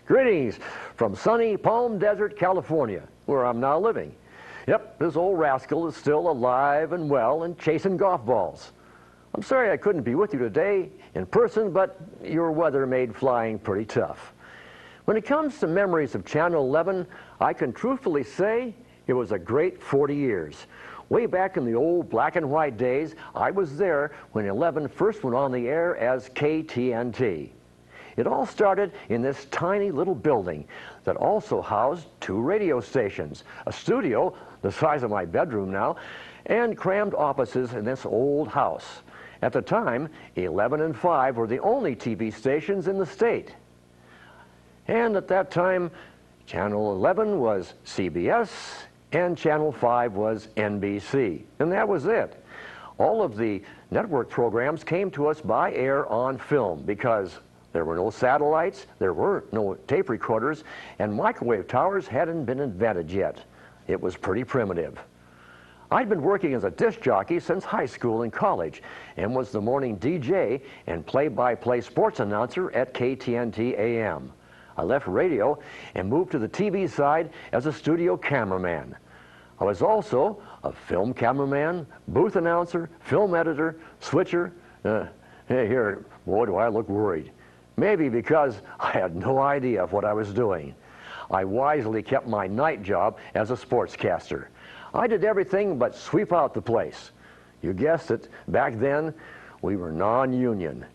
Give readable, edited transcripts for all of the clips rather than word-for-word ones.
Greetings from sunny Palm Desert, California, where I'm now living. Yep, this old rascal is still alive and well and chasing golf balls. I'm sorry I couldn't be with you today in person, but your weather made flying pretty tough. When it comes to memories of Channel 11, I can truthfully say it was a great 40 years. Way back in the old black and white days, I was there when 11 first went on the air as KTNT. It all started in this tiny little building that also housed 2 radio stations, a studio the size of my bedroom now, and crammed offices in this old house. At the time, 11 and 5 were the only TV stations in the state. And at that time, Channel 11 was CBS and Channel 5 was NBC. And that was it. All of the network programs came to us by air on film because there were no satellites, there were no tape recorders, and microwave towers hadn't been invented yet. It was pretty primitive. I'd been working as a disc jockey since high school and college and was the morning DJ and play-by-play sports announcer at KTNT AM. I left radio and moved to the TV side as a studio cameraman. I was also a film cameraman, booth announcer, film editor, switcher. Hey, here, boy, do I look worried. Maybe because I had no idea of what I was doing. I wisely kept my night job as a sportscaster. I did everything but sweep out the place. You guessed it, back then we were non-union.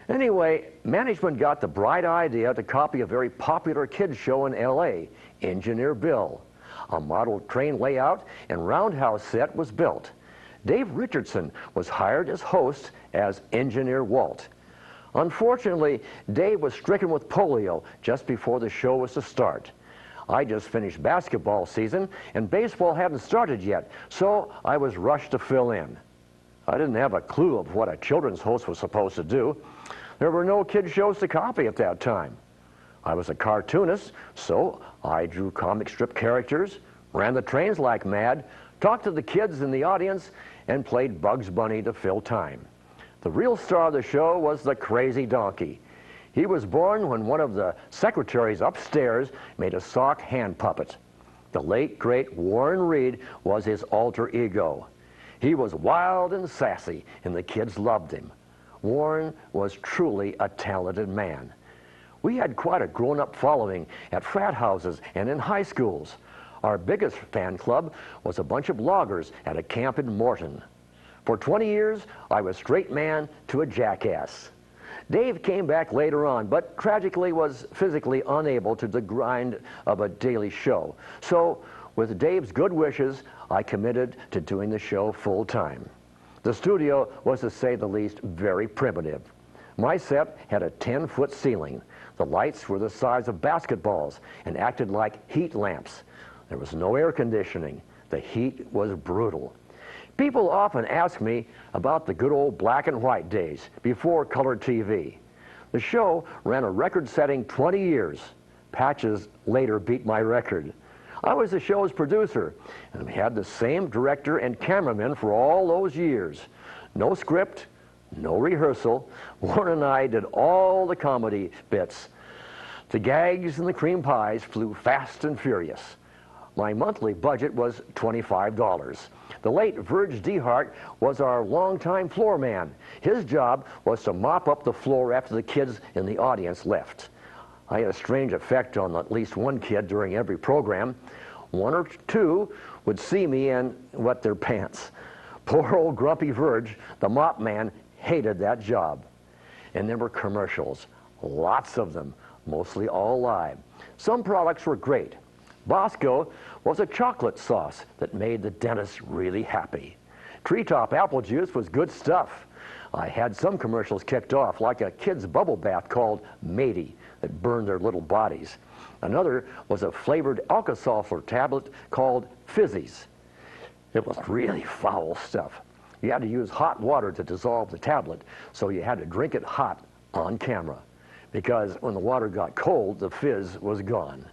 Anyway, management got the bright idea to copy a very popular kids show in LA, Engineer Bill. A model train layout and roundhouse set was built. Dave Richardson was hired as host as Engineer Walt. Unfortunately, Dave was stricken with polio just before the show was to start. I just finished basketball season and baseball hadn't started yet, so I was rushed to fill in. I didn't have a clue of what a children's host was supposed to do. There were no kids shows to copy at that time. I was a cartoonist, so I drew comic strip characters, ran the trains like mad, talked to the kids in the audience, and played Bugs Bunny to fill time. The real star of the show was the Crazy Donkey. He was born when one of the secretaries upstairs made a sock hand puppet. The late, great Warren Reed was his alter ego. He was wild and sassy, and the kids loved him. Warren was truly a talented man. We had quite a grown-up following at frat houses and in high schools. Our biggest fan club was a bunch of loggers at a camp in Morton. For 20 years, I was straight man to a jackass. Dave came back later on, but tragically was physically unable to the grind of a daily show. So, with Dave's good wishes, I committed to doing the show full time. The studio was, to say the least, very primitive. My set had a 10-foot ceiling. The lights were the size of basketballs and acted like heat lamps. There was no air conditioning. The heat was brutal. People often ask me about the good old black and white days before color TV. The show ran a record-setting 20 years. Patches later beat my record. I was the show's producer and we had the same director and cameraman for all those years. No script, no rehearsal. Warren and I did all the comedy bits. The gags and the cream pies flew fast and furious. My monthly budget was $25. The late Verge DeHart was our longtime floor man. His job was to mop up the floor after the kids in the audience left. I had a strange effect on at least one kid during every program. 1 or 2 would see me and wet their pants. Poor old grumpy Verge, the mop man, hated that job. And there were commercials, lots of them, mostly all live. Some products were great. Bosco was a chocolate sauce that made the dentist really happy. Treetop apple juice was good stuff. I had some commercials kicked off, like a kid's bubble bath called Matey that burned their little bodies. Another was a flavored Alka-Seltzer tablet called Fizzies. It was really foul stuff. You had to use hot water to dissolve the tablet, so you had to drink it hot on camera, because when the water got cold, the fizz was gone.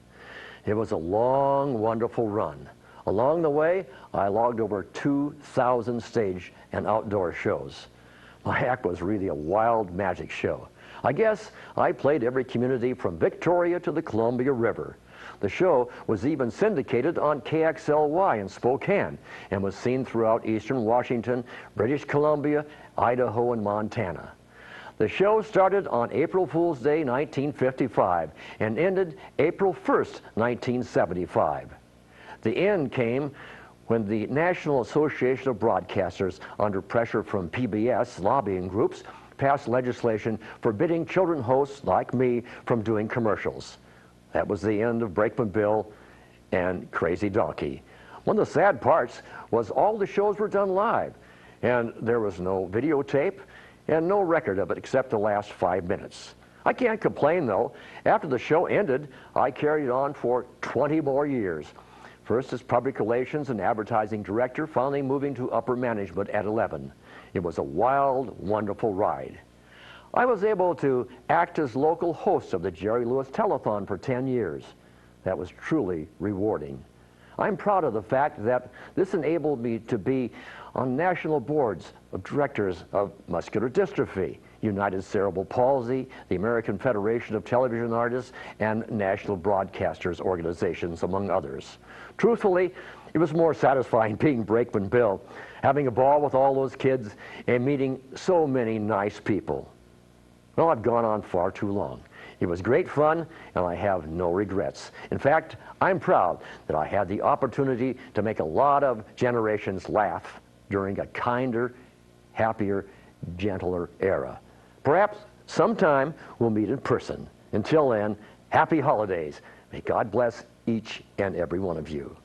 It was a long, wonderful run. Along the way, I logged over 2,000 stage and outdoor shows. My act was really a wild magic show. I guess I played every community from Victoria to the Columbia River. The show was even syndicated on KXLY in Spokane and was seen throughout eastern Washington, British Columbia, Idaho, and Montana. The show started on April Fool's Day 1955 and ended April 1st, 1975. The end came when the National Association of Broadcasters, under pressure from PBS lobbying groups, passed legislation forbidding children hosts like me from doing commercials. That was the end of Brakeman Bill and Crazy Donkey. One of the sad parts was all the shows were done live, and there was no videotape and no record of it except the last 5 minutes. I can't complain though. After the show ended, I carried on for 20 more years. First as public relations and advertising director, finally moving to upper management at 11. It was a wild, wonderful ride. I was able to act as local host of the Jerry Lewis Telethon for 10 years. That was truly rewarding. I'm proud of the fact that this enabled me to be on national boards of directors of muscular dystrophy, United Cerebral Palsy, the American Federation of Television Artists, and National Broadcasters Organizations, among others. Truthfully, it was more satisfying being Brakeman Bill, having a ball with all those kids and meeting so many nice people. Well, I've gone on far too long. It was great fun, and I have no regrets. In fact, I'm proud that I had the opportunity to make a lot of generations laugh during a kinder, happier, gentler era. Perhaps sometime we'll meet in person. Until then, happy holidays. May God bless each and every one of you.